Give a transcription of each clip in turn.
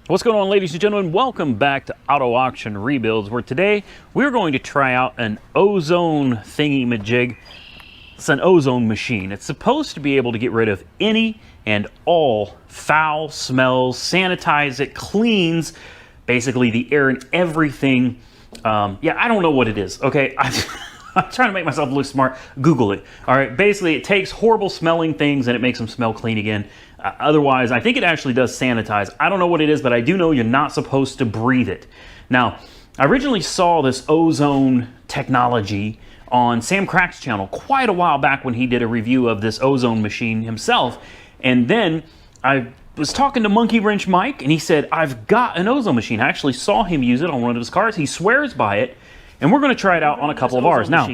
What's going on, ladies and gentlemen? Welcome back to Auto Auction Rebuilds, where today we're going to try out an Ozone thingy-majig. It's an ozone machine. It's supposed to be able to get rid of any and all foul smells, sanitize it, cleans basically the air and everything. Yeah, I don't know what it is, okay? I'm trying to make myself look smart. Google it. All right, basically it takes horrible smelling things and it makes them smell clean again. Otherwise, I think it actually does sanitize. I don't know what it is, but I do know you're not supposed to breathe it. Now, I originally saw this ozone technology on Sam Crack's channel quite a while back when he did a review of this ozone machine himself. And then I was talking to Monkey Wrench Mike and he said, I've got an ozone machine. I actually saw him use it on one of his cars. He swears by it. And we're going to try it out on a couple of ours. Now,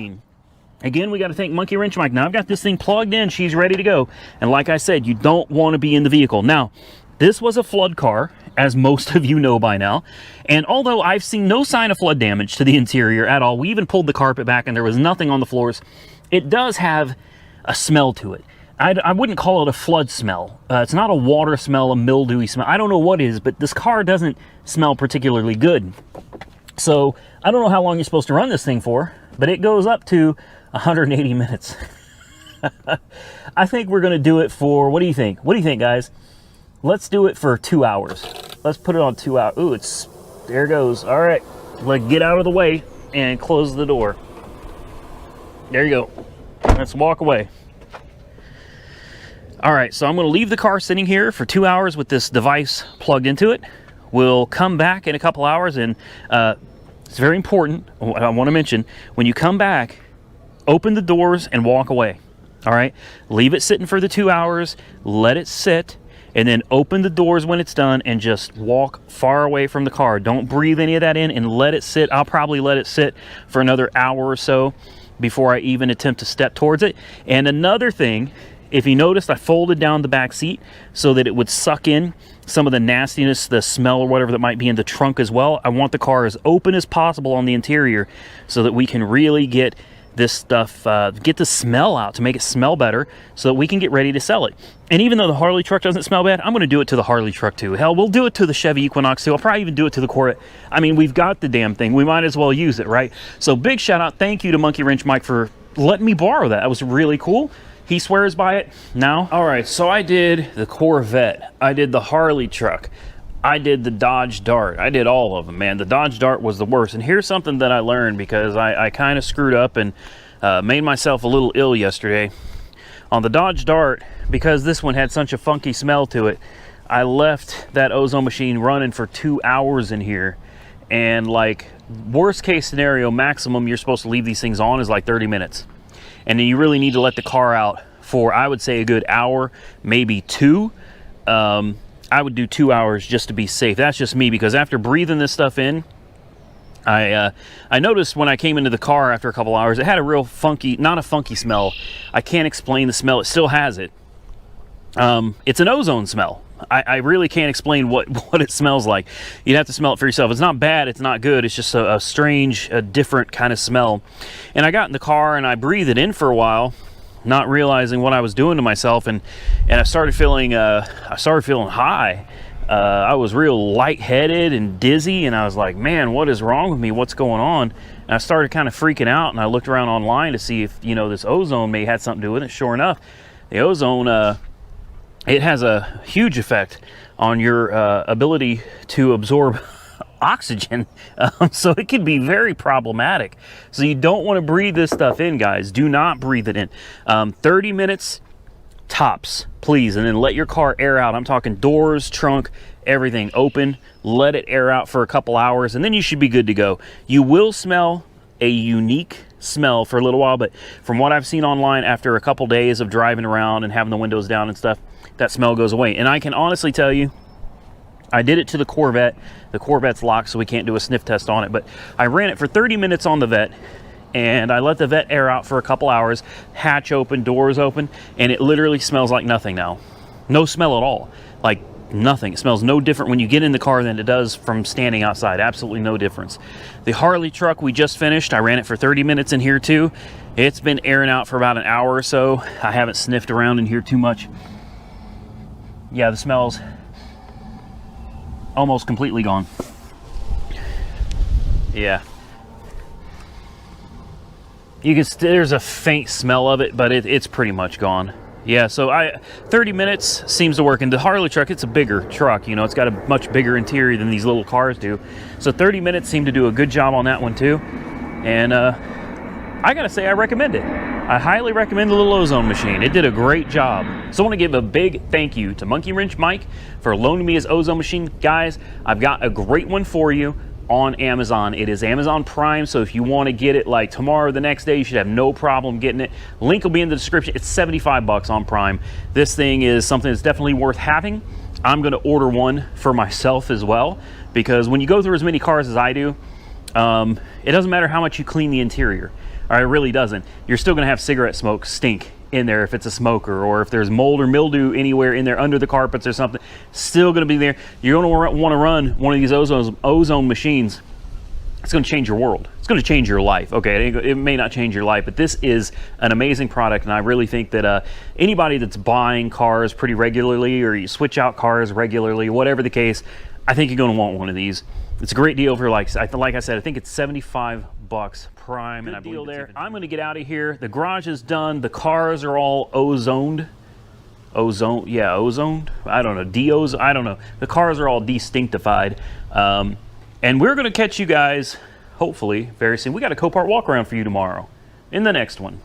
again, we got to thank Monkey Wrench Mike. Now, I've got this thing plugged in. She's ready to go. And like I said, you don't want to be in the vehicle. Now, this was a flood car, as most of you know by now. And although I've seen no sign of flood damage to the interior at all, we even pulled the carpet back and there was nothing on the floors. It does have a smell to it. I wouldn't call it a flood smell. It's not a water smell, a mildewy smell. I don't know what it is, but this car doesn't smell particularly good. So I don't know how long you're supposed to run this thing for, but it goes up to 180 minutes. I think we're going to do it for, what do you think? What do you think, guys? Let's do it for 2 hours. Let's put it on 2 hours. Ooh, there it goes. All right, let's get out of the way and close the door. There you go. Let's walk away. All right, so I'm going to leave the car sitting here for 2 hours with this device plugged into it. We'll come back in a couple hours, and it's very important, I want to mention, when you come back, open the doors and walk away, all right? Leave it sitting for the 2 hours, let it sit, and then open the doors when it's done and just walk far away from the car. Don't breathe any of that in and let it sit. I'll probably let it sit for another hour or so before I even attempt to step towards it. And another thing, if you noticed, I folded down the back seat so that it would suck in some of the nastiness, the smell or whatever that might be in the trunk as well. I want the car as open as possible on the interior so that we can really get this stuff, get the smell out to make it smell better so that we can get ready to sell it. And even though the Harley truck doesn't smell bad, I'm going to do it to the Harley truck too. Hell, we'll do it to the Chevy Equinox too. I'll probably even do it to the Corvette. I mean, we've got the damn thing. We might as well use it, right? So big shout out. Thank you to Monkey Wrench Mike for letting me borrow that. That was really cool. He swears by it now. All right, so I did the Corvette. I did the Harley truck. I did the Dodge Dart. I did all of them, man. The Dodge Dart was the worst. And here's something that I learned because I kind of screwed up and made myself a little ill yesterday. On the Dodge Dart, because this one had such a funky smell to it, I left that ozone machine running for 2 hours in here. And like worst case scenario, maximum you're supposed to leave these things on is like 30 minutes. And then you really need to let the car out for, I would say, a good hour, maybe two. I would do 2 hours just to be safe. That's just me, because after breathing this stuff in, I noticed when I came into the car after a couple hours, it had a real funky, not a funky smell. I can't explain the smell. It still has it. It's an ozone smell. I really can't explain what it smells like. You'd have to smell it for yourself. It's not bad. It's not good. It's just a strange, a different kind of smell. And I got in the car and I breathed it in for a while, not realizing what I was doing to myself. And I started feeling high. I was real lightheaded and dizzy. And I was like, man, what is wrong with me? What's going on? And I started kind of freaking out. And I looked around online to see if, this ozone may have something to do with it. Sure enough, the ozone, it has a huge effect on your ability to absorb oxygen, so it can be very problematic. So you don't want to breathe this stuff in, guys. Do not breathe it in. 30 minutes tops, please, and then let your car air out. I'm talking doors, trunk, everything open. Let it air out for a couple hours, and then you should be good to go. You will smell a unique smell for a little while, but from what I've seen online, after a couple days of driving around and having the windows down and stuff, that smell goes away. And I can honestly tell you, I did it to the Corvette. The Corvette's locked, so we can't do a sniff test on it, but I ran it for 30 minutes on the Vet, and I let the Vet air out for a couple hours, hatch open, doors open, and it literally smells like nothing now. No smell at all. Like nothing. It smells no different when you get in the car than it does from standing outside. Absolutely no difference. The Harley truck we just finished, I ran it for 30 minutes in here too. It's been airing out for about an hour or so. I haven't sniffed around in here too much. Yeah, the smells almost completely gone. Yeah. You can there's a faint smell of it, but it's pretty much gone. Yeah, so 30 minutes seems to work. And the Harley truck, it's a bigger truck, you know, it's got a much bigger interior than these little cars do. So 30 minutes seemed to do a good job on that one too. And I gotta say, I recommend it. I highly recommend the little Ozone machine. It did a great job. So I want to give a big thank you to Monkey Wrench Mike for loaning me his Ozone machine. Guys, I've got a great one for you on Amazon. It is Amazon Prime, so if you want to get it like tomorrow or the next day, you should have no problem getting it. Link will be in the description. It's 75 bucks on Prime. This thing is something that's definitely worth having. I'm going to order one for myself as well, because when you go through as many cars as I do, it doesn't matter how much you clean the interior. It really doesn't. You're still going to have cigarette smoke stink in there if it's a smoker, or if there's mold or mildew anywhere in there under the carpets or something, still going to be there. You're going to want to run one of these ozone machines. It's going to change your world. It's going to change your life. Okay, it may not change your life, but this is an amazing product, and I really think that anybody that's buying cars pretty regularly, or you switch out cars regularly, whatever the case, I think you're going to want one of these. It's a great deal for, like I said, I think it's 75 bucks Prime. Good, and I deal there. I'm going to get out of here. The garage is done. The cars are all ozoned. Ozone, yeah, ozoned. I don't know. De-ozone. I don't know. The cars are all destinctified. And we're going to catch you guys, hopefully, very soon. We got a Copart walk around for you tomorrow in the next one.